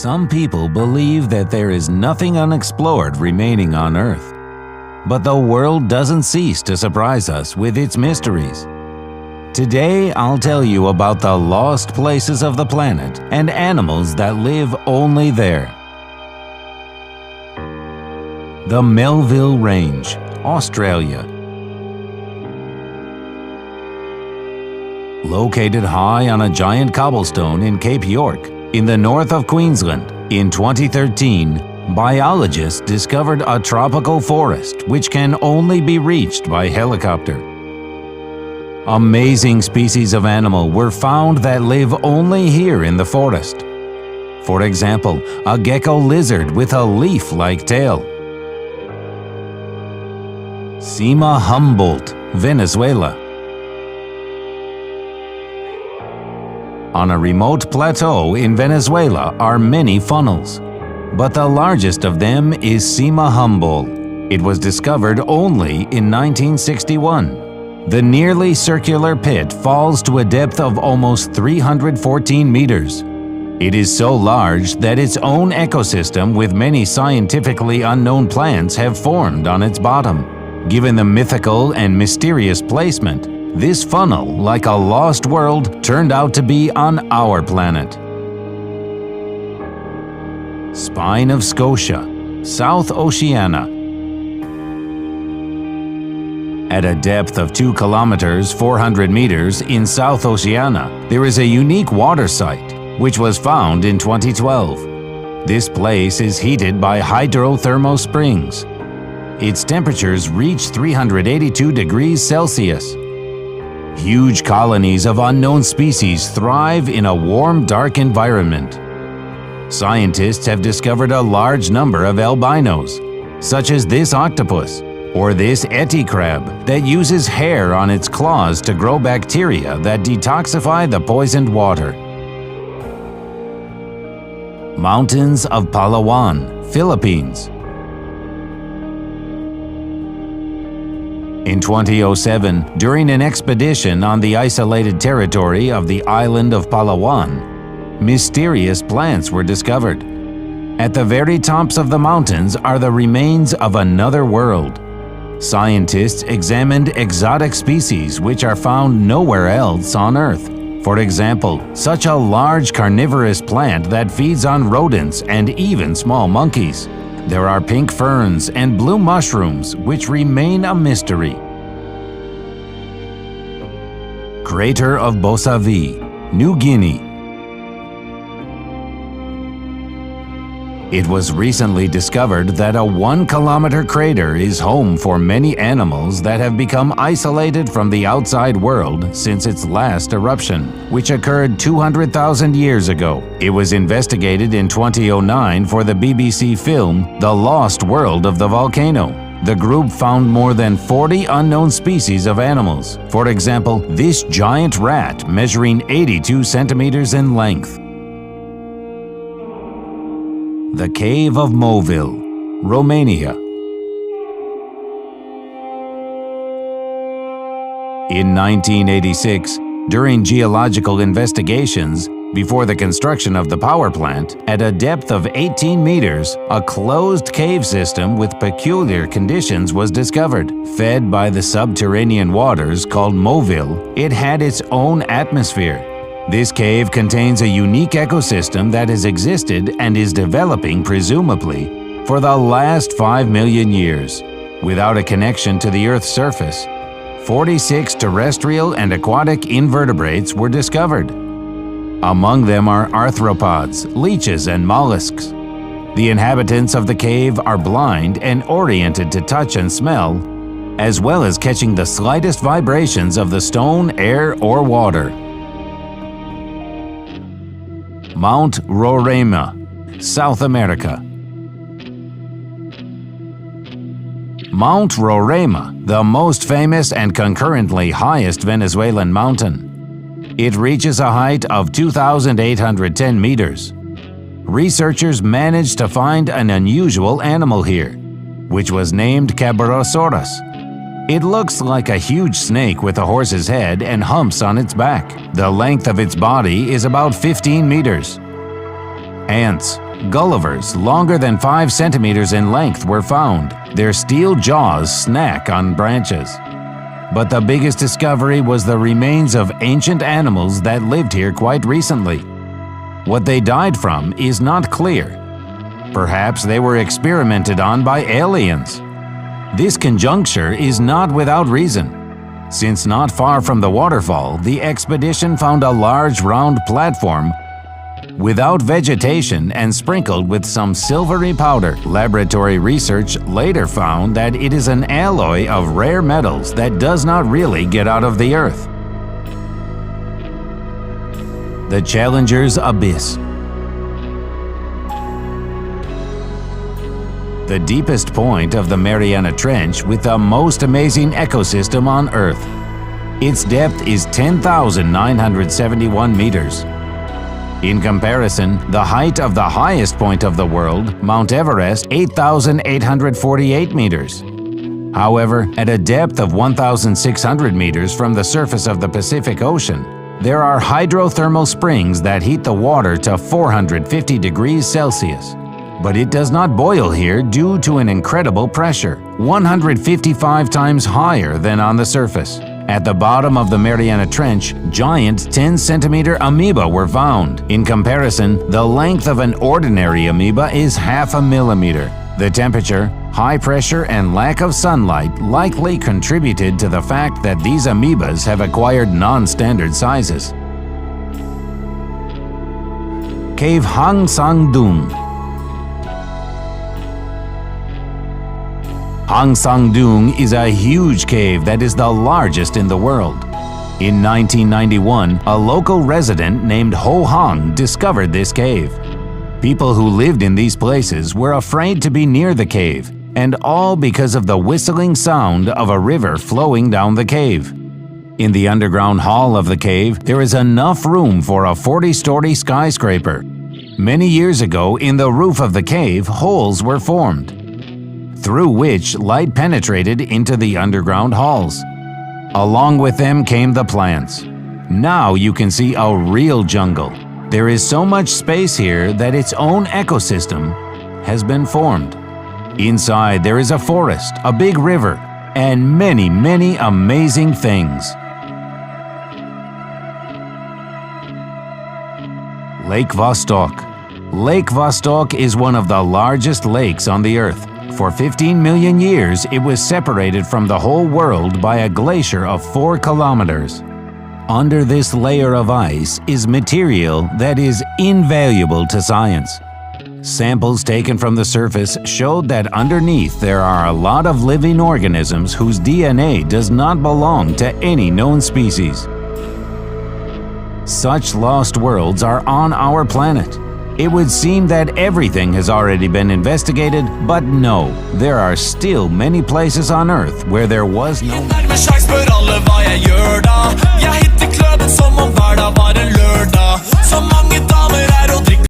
Some people believe that there is nothing unexplored remaining on Earth. But the world doesn't cease to surprise us with its mysteries. Today, I'll tell you about the lost places of the planet and animals that live only there. The Melville Range, Australia. Located high on a giant cobblestone in Cape York, in the north of Queensland, in 2013, biologists discovered a tropical forest which can only be reached by helicopter. Amazing species of animal were found that live only here in the forest. For example, a gecko lizard with a leaf-like tail. Cima Humboldt, Venezuela. On a remote plateau in Venezuela are many funnels, but the largest of them is Cima Humboldt. It was discovered only in 1961. The nearly circular pit falls to a depth of almost 314 meters. It is so large that its own ecosystem with many scientifically unknown plants have formed on its bottom. Given the mythical and mysterious placement, this funnel, like a lost world, turned out to be on our planet. Spine of Scotia, South Oceania. At a depth of 2 kilometers 400 meters in South Oceania, there is a unique water site, which was found in 2012. This place is heated by hydrothermal springs. Its temperatures reach 382 degrees Celsius. Huge colonies of unknown species thrive in a warm, dark environment. Scientists have discovered a large number of albinos, such as this octopus, or this Yeti crab that uses hair on its claws to grow bacteria that detoxify the poisoned water. Mountains of Palawan, Philippines. In 2007, during an expedition on the isolated territory of the island of Palawan, mysterious plants were discovered. At the very tops of the mountains are the remains of another world. Scientists examined exotic species which are found nowhere else on Earth. For example, such a large carnivorous plant that feeds on rodents and even small monkeys. There are pink ferns and blue mushrooms which remain a mystery. Crater of Bosavi, New Guinea. It was recently discovered that a 1-kilometer crater is home for many animals that have become isolated from the outside world since its last eruption, which occurred 200,000 years ago. It was investigated in 2009 for the BBC film The Lost World of the Volcano. The group found more than 40 unknown species of animals. For example, this giant rat measuring 82 centimeters in length. The Cave of Moville, Romania. In 1986, during geological investigations, before the construction of the power plant, at a depth of 18 meters, a closed cave system with peculiar conditions was discovered. Fed by the subterranean waters called Moville, it had its own atmosphere. This cave contains a unique ecosystem that has existed and is developing, presumably, for the last 5 million years. Without a connection to the Earth's surface, 46 terrestrial and aquatic invertebrates were discovered. Among them are arthropods, leeches, and mollusks. The inhabitants of the cave are blind and oriented to touch and smell, as well as catching the slightest vibrations of the stone, air, or water. Mount Roraima, South America. Mount Roraima, the most famous and concurrently highest Venezuelan mountain. It reaches a height of 2,810 meters. Researchers managed to find an unusual animal here, which was named Cabrosaurus. It looks like a huge snake with a horse's head and humps on its back. The length of its body is about 15 meters. Ants, Gullivers longer than 5 centimeters in length were found. Their steel jaws snack on branches. But the biggest discovery was the remains of ancient animals that lived here quite recently. What they died from is not clear. Perhaps they were experimented on by aliens. This conjecture is not without reason, since not far from the waterfall, the expedition found a large round platform without vegetation and sprinkled with some silvery powder. Laboratory research later found that it is an alloy of rare metals that does not really get out of the earth. The Challenger's Abyss. The deepest point of the Mariana Trench with the most amazing ecosystem on Earth. Its depth is 10,971 meters. In comparison, the height of the highest point of the world, Mount Everest, 8,848 meters. However, at a depth of 1,600 meters from the surface of the Pacific Ocean, there are hydrothermal springs that heat the water to 450 degrees Celsius. But it does not boil here due to an incredible pressure, 155 times higher than on the surface. At the bottom of the Mariana Trench, giant 10-centimeter amoeba were found. In comparison, the length of an ordinary amoeba is half a millimeter. The temperature, high pressure, and lack of sunlight likely contributed to the fact that these amoebas have acquired non-standard sizes. Cave Hang Sang Dung. Hang Sang Dung is a huge cave that is the largest in the world. In 1991, a local resident named Ho Hang discovered this cave. People who lived in these places were afraid to be near the cave, and all because of the whistling sound of a river flowing down the cave. In the underground hall of the cave, there is enough room for a 40-story skyscraper. Many years ago, in the roof of the cave, holes were formed, through which light penetrated into the underground halls. Along with them came the plants. Now you can see a real jungle. There is so much space here that its own ecosystem has been formed. Inside there is a forest, a big river, and many, many amazing things. Lake Vostok. Lake Vostok is one of the largest lakes on the Earth. For 15 million years, it was separated from the whole world by a glacier of 4 kilometers. Under this layer of ice is material that is invaluable to science. Samples taken from the surface showed that underneath there are a lot of living organisms whose DNA does not belong to any known species. Such lost worlds are on our planet. It would seem that everything has already been investigated, but no, there are still many places on Earth where there was no...